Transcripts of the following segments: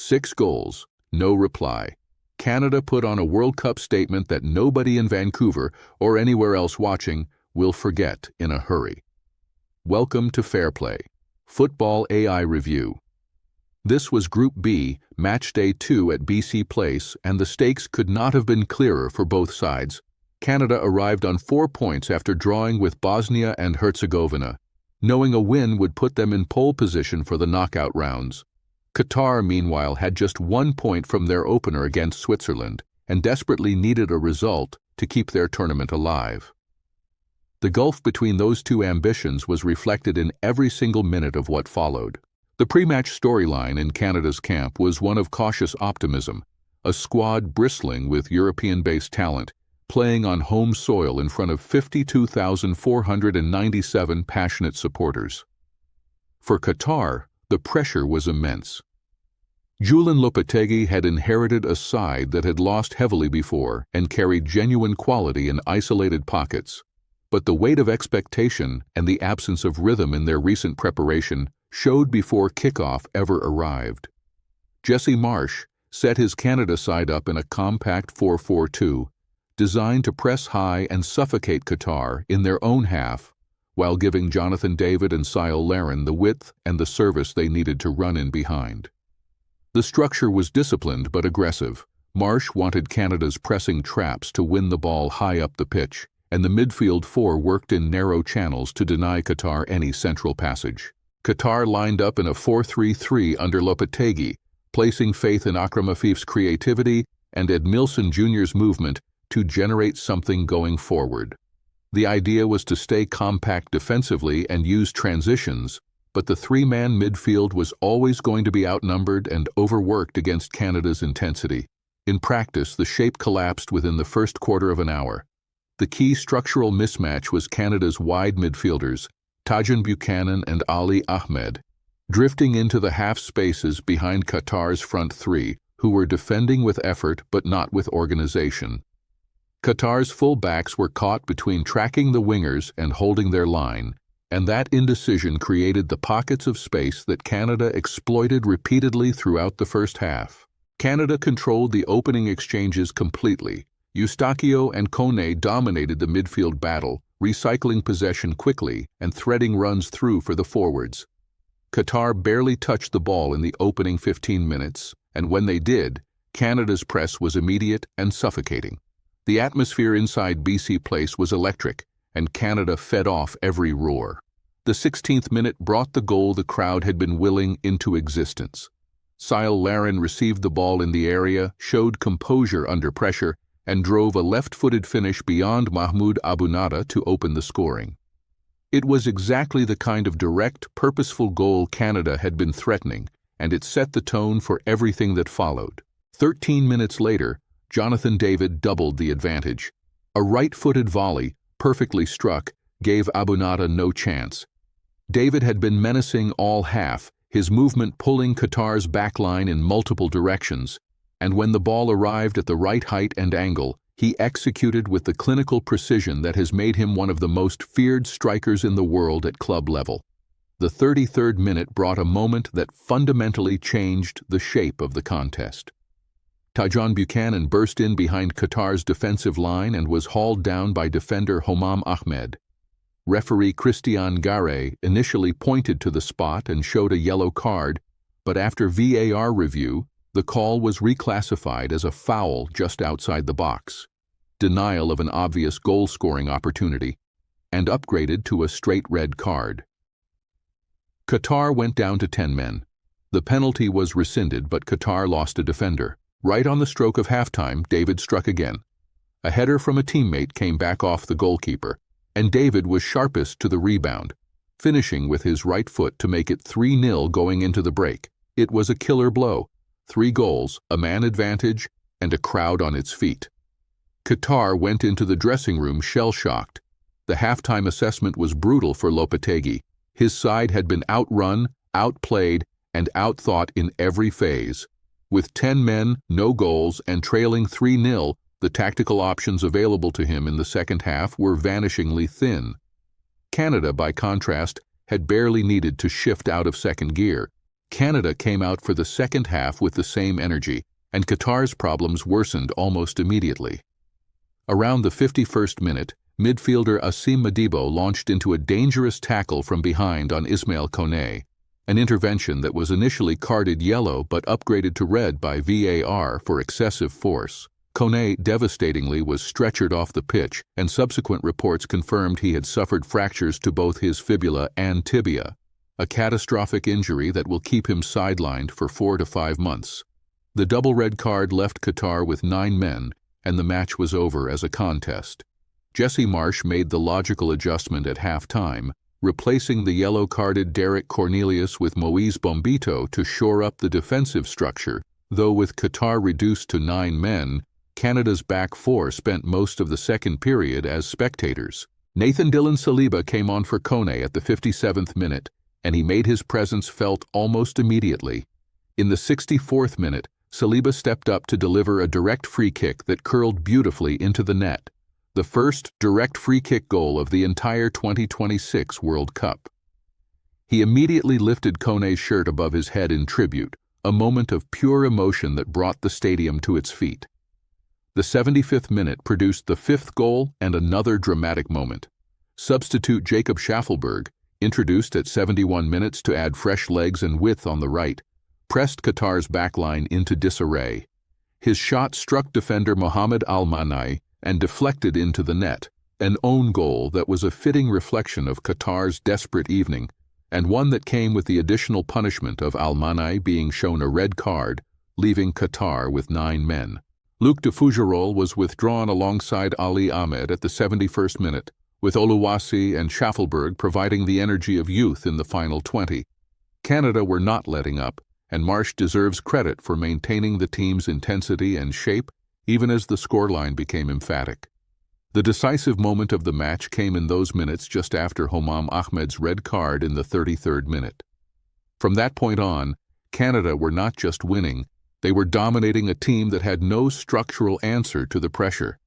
6 goals, no reply. Canada put on a World Cup statement that nobody in Vancouver or anywhere else watching will forget in a hurry. Welcome to FairPlay, Football AI Review. This was Group B, Match Day 2 at BC Place, and the stakes could not have been clearer for both sides. Canada arrived on 4 points after drawing with Bosnia and Herzegovina, knowing a win would put them in pole position for the knockout rounds. Qatar, meanwhile, had just 1 point from their opener against Switzerland and desperately needed a result to keep their tournament alive. The gulf between those two ambitions was reflected in every single minute of what followed. The pre-match storyline in Canada's camp was one of cautious optimism, a squad bristling with European-based talent, playing on home soil in front of 52,497 passionate supporters. For Qatar, the pressure was immense. Julen Lopetegui had inherited a side that had lost heavily before and carried genuine quality in isolated pockets, but the weight of expectation and the absence of rhythm in their recent preparation showed before kickoff ever arrived. Jesse Marsch set his Canada side up in a compact 4-4-2, designed to press high and suffocate Qatar in their own half, while giving Jonathan David and Cyle Larin the width and the service they needed to run in behind. The structure was disciplined but aggressive. Marsch wanted Canada's pressing traps to win the ball high up the pitch, and the midfield four worked in narrow channels to deny Qatar any central passage. Qatar lined up in a 4-3-3 under Lopetegui, placing faith in Akram Afif's creativity and Ed Milson Jr.'s movement to generate something going forward. The idea was to stay compact defensively and use transitions, but the three-man midfield was always going to be outnumbered and overworked against Canada's intensity. In practice, the shape collapsed within the first quarter of an hour. The key structural mismatch was Canada's wide midfielders, Tajon Buchanan and Ali Ahmed, drifting into the half spaces behind Qatar's front three, who were defending with effort but not with organization. Qatar's full-backs were caught between tracking the wingers and holding their line, and that indecision created the pockets of space that Canada exploited repeatedly throughout the first half. Canada controlled the opening exchanges completely. Eustáquio and Kone dominated the midfield battle, recycling possession quickly and threading runs through for the forwards. Qatar barely touched the ball in the opening 15 minutes, and when they did, Canada's press was immediate and suffocating. The atmosphere inside BC Place was electric, and Canada fed off every roar. The 16th minute brought the goal the crowd had been willing into existence. Cyle Larin received the ball in the area, showed composure under pressure, and drove a left-footed finish beyond Mahmoud Abunada to open the scoring. It was exactly the kind of direct, purposeful goal Canada had been threatening, and it set the tone for everything that followed. 13 minutes later, Jonathan David doubled the advantage. A right-footed volley, perfectly struck, gave Abunada no chance. David had been menacing all half, his movement pulling Qatar's backline in multiple directions, and when the ball arrived at the right height and angle, he executed with the clinical precision that has made him one of the most feared strikers in the world at club level. The 33rd minute brought a moment that fundamentally changed the shape of the contest. Tajon Buchanan burst in behind Qatar's defensive line and was hauled down by defender Homam Ahmed. Referee Christian Gare initially pointed to the spot and showed a yellow card, but after VAR review, the call was reclassified as a foul just outside the box, denial of an obvious goal-scoring opportunity, and upgraded to a straight red card. Qatar went down to 10 men. The penalty was rescinded, but Qatar lost a defender. Right on the stroke of halftime, David struck again. A header from a teammate came back off the goalkeeper, and David was sharpest to the rebound, finishing with his right foot to make it 3-0 going into the break. It was a killer blow. 3 goals, a man advantage, and a crowd on its feet. Qatar went into the dressing room shell-shocked. The halftime assessment was brutal for Lopetegui. His side had been outrun, outplayed, and outthought in every phase. With 10 men, no goals, and trailing 3-0, the tactical options available to him in the second half were vanishingly thin. Canada, by contrast, had barely needed to shift out of second gear. Canada came out for the second half with the same energy, and Qatar's problems worsened almost immediately. Around the 51st minute, midfielder Asim Madibo launched into a dangerous tackle from behind on Ismail Kone, an intervention that was initially carded yellow but upgraded to red by VAR for excessive force. Kone devastatingly was stretchered off the pitch, and subsequent reports confirmed he had suffered fractures to both his fibula and tibia, a catastrophic injury that will keep him sidelined for 4 to 5 months. The double red card left Qatar with 9 men, and the match was over as a contest. Jesse Marsh made the logical adjustment at half-time, replacing the yellow-carded Derek Cornelius with Moise Bombito to shore up the defensive structure, though with Qatar reduced to 9 men, Canada's back four spent most of the second period as spectators. Nathan Dylan Saliba came on for Kone at the 57th minute, and he made his presence felt almost immediately. In the 64th minute, Saliba stepped up to deliver a direct free kick that curled beautifully into the net, the first direct free kick goal of the entire 2026 World Cup. He immediately lifted Kone's shirt above his head in tribute, a moment of pure emotion that brought the stadium to its feet. The 75th minute produced the 5th goal and another dramatic moment. Substitute Jacob Schaffelberg, introduced at 71 minutes to add fresh legs and width on the right, pressed Qatar's backline into disarray. His shot struck defender Mohamed Al-Manai and deflected into the net, an own goal that was a fitting reflection of Qatar's desperate evening, and one that came with the additional punishment of Al-Manai being shown a red card, leaving Qatar with 9 men. Luc de Fougerolles was withdrawn alongside Ali Ahmed at the 71st minute, with Oluwasi and Schaffelberg providing the energy of youth in the final 20. Canada were not letting up, and Marsh deserves credit for maintaining the team's intensity and shape even as the scoreline became emphatic. The decisive moment of the match came in those minutes just after Homam Ahmed's red card in the 33rd minute. From that point on, Canada were not just winning, they were dominating a team that had no structural answer to the pressure.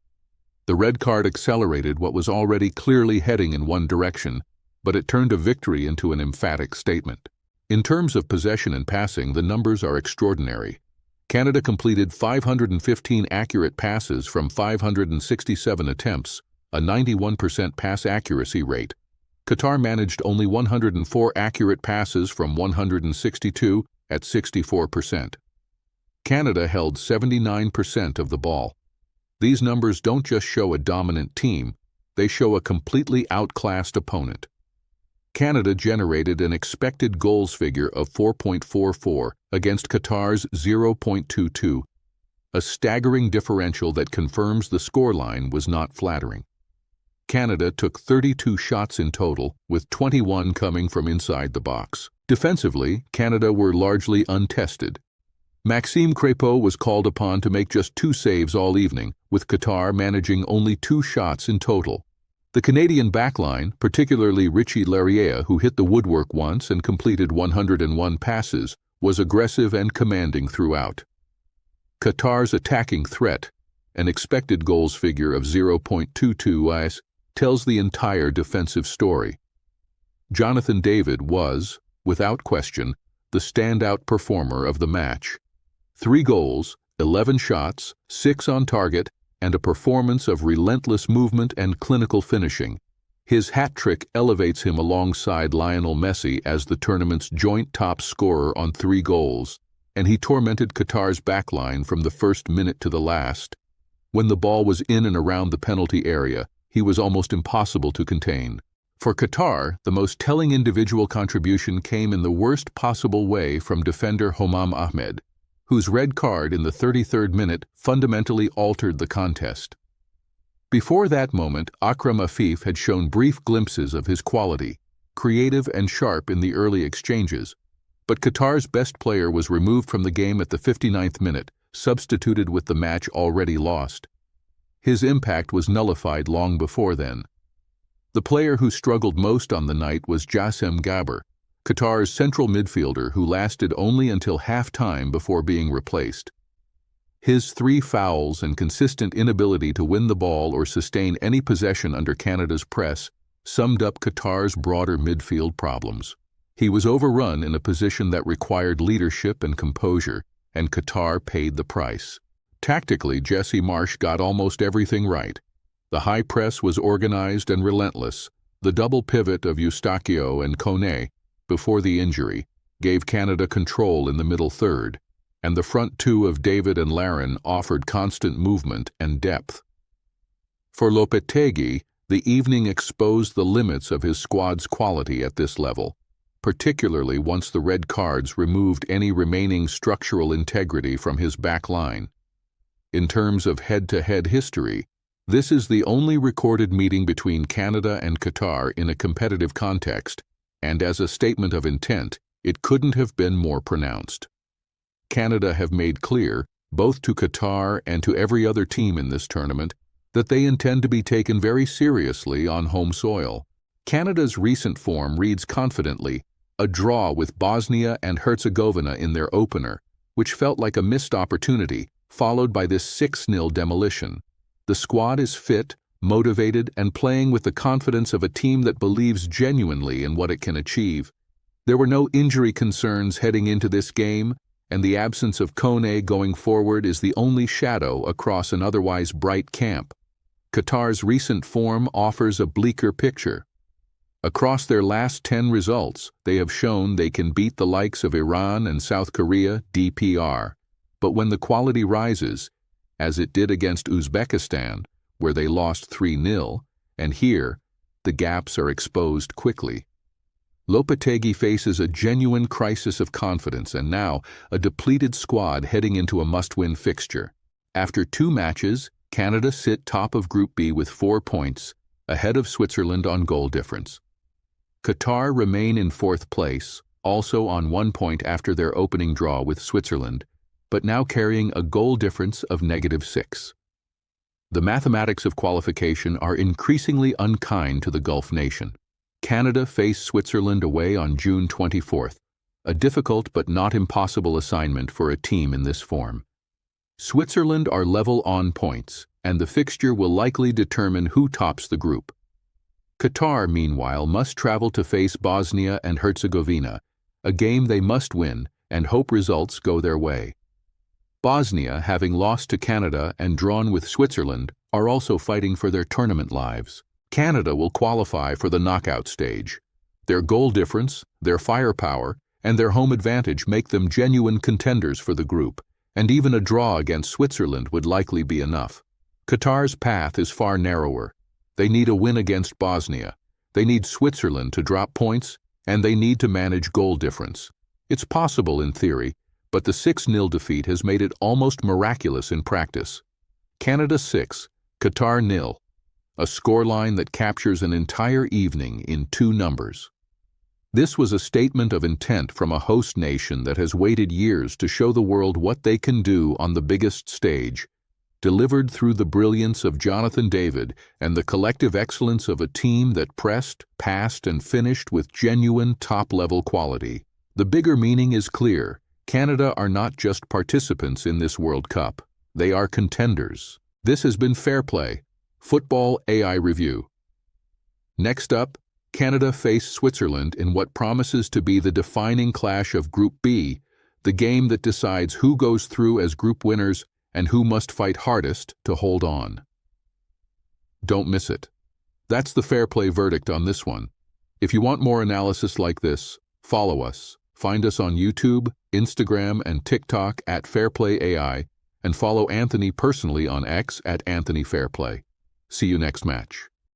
The red card accelerated what was already clearly heading in one direction, but it turned a victory into an emphatic statement. In terms of possession and passing, the numbers are extraordinary. Canada completed 515 accurate passes from 567 attempts, a 91% pass accuracy rate. Qatar managed only 104 accurate passes from 162 at 64%. Canada held 79% of the ball. These numbers don't just show a dominant team, they show a completely outclassed opponent. Canada generated an expected goals figure of 4.44 against Qatar's 0.22, a staggering differential that confirms the scoreline was not flattering. Canada took 32 shots in total, with 21 coming from inside the box. Defensively, Canada were largely untested. Maxime Crépeau was called upon to make just 2 saves all evening, with Qatar managing only 2 shots in total. The Canadian backline, particularly Richie Laryea, who hit the woodwork once and completed 101 passes, was aggressive and commanding throughout. Qatar's attacking threat, an expected goals figure of 0.22, tells the entire defensive story. Jonathan David was, without question, the standout performer of the match. 3 goals, 11 shots, 6 on target, and a performance of relentless movement and clinical finishing. His hat trick elevates him alongside Lionel Messi as the tournament's joint top scorer on 3 goals, and he tormented Qatar's backline from the first minute to the last. When the ball was in and around the penalty area, he was almost impossible to contain. For Qatar, the most telling individual contribution came in the worst possible way from defender Homam Ahmed, whose red card in the 33rd minute fundamentally altered the contest. Before that moment, Akram Afif had shown brief glimpses of his quality, creative and sharp in the early exchanges, but Qatar's best player was removed from the game at the 59th minute, substituted with the match already lost. His impact was nullified long before then. The player who struggled most on the night was Jassem Gabr, Qatar's central midfielder who lasted only until half-time before being replaced. His 3 fouls and consistent inability to win the ball or sustain any possession under Canada's press summed up Qatar's broader midfield problems. He was overrun in a position that required leadership and composure, and Qatar paid the price. Tactically, Jesse Marsch got almost everything right. The high press was organized and relentless. The double pivot of Eustachio and Kone, before the injury, gave Canada control in the middle third, and the front two of David and Larin offered constant movement and depth. For Lopetegui, the evening exposed the limits of his squad's quality at this level, particularly once the red cards removed any remaining structural integrity from his back line. In terms of head-to-head history, this is the only recorded meeting between Canada and Qatar in a competitive context, and as a statement of intent, it couldn't have been more pronounced. Canada have made clear, both to Qatar and to every other team in this tournament, that they intend to be taken very seriously on home soil. Canada's recent form reads confidently, a draw with Bosnia and Herzegovina in their opener, which felt like a missed opportunity, followed by this 6-0 demolition. The squad is fit, motivated, and playing with the confidence of a team that believes genuinely in what it can achieve. There were no injury concerns heading into this game, and the absence of Kone going forward is the only shadow across an otherwise bright camp. Qatar's recent form offers a bleaker picture. Across their last 10 results, they have shown they can beat the likes of Iran and South Korea DPR. But when the quality rises, as it did against Uzbekistan, where they lost 3-0, and here, the gaps are exposed quickly. Lopetegui faces a genuine crisis of confidence and now a depleted squad heading into a must-win fixture. After 2 matches, Canada sit top of Group B with 4 points, ahead of Switzerland on goal difference. Qatar remain in 4th place, also on 1 point after their opening draw with Switzerland, but now carrying a goal difference of -6. The mathematics of qualification are increasingly unkind to the Gulf nation. Canada face Switzerland away on June 24th, a difficult but not impossible assignment for a team in this form. Switzerland are level on points, and the fixture will likely determine who tops the group. Qatar, meanwhile, must travel to face Bosnia and Herzegovina, a game they must win and hope results go their way. Bosnia, having lost to Canada and drawn with Switzerland, are also fighting for their tournament lives. Canada will qualify for the knockout stage. Their goal difference, their firepower, and their home advantage make them genuine contenders for the group, and even a draw against Switzerland would likely be enough. Qatar's path is far narrower. They need a win against Bosnia. They need Switzerland to drop points, and they need to manage goal difference. It's possible in theory, but the 6-0 defeat has made it almost miraculous in practice. Canada 6, Qatar 0. A scoreline that captures an entire evening in 2 numbers. This was a statement of intent from a host nation that has waited years to show the world what they can do on the biggest stage, delivered through the brilliance of Jonathan David and the collective excellence of a team that pressed, passed, and finished with genuine top-level quality. The bigger meaning is clear. Canada are not just participants in this World Cup. They are contenders. This has been FairPlay, Football AI Review. Next up, Canada face Switzerland in what promises to be the defining clash of Group B, the game that decides who goes through as group winners and who must fight hardest to hold on. Don't miss it. That's the FairPlay verdict on this one. If you want more analysis like this, follow us. Find us on YouTube, Instagram, and TikTok at FairPlay AI, and follow Anthony personally on X at Anthony Fairplay. See you next match.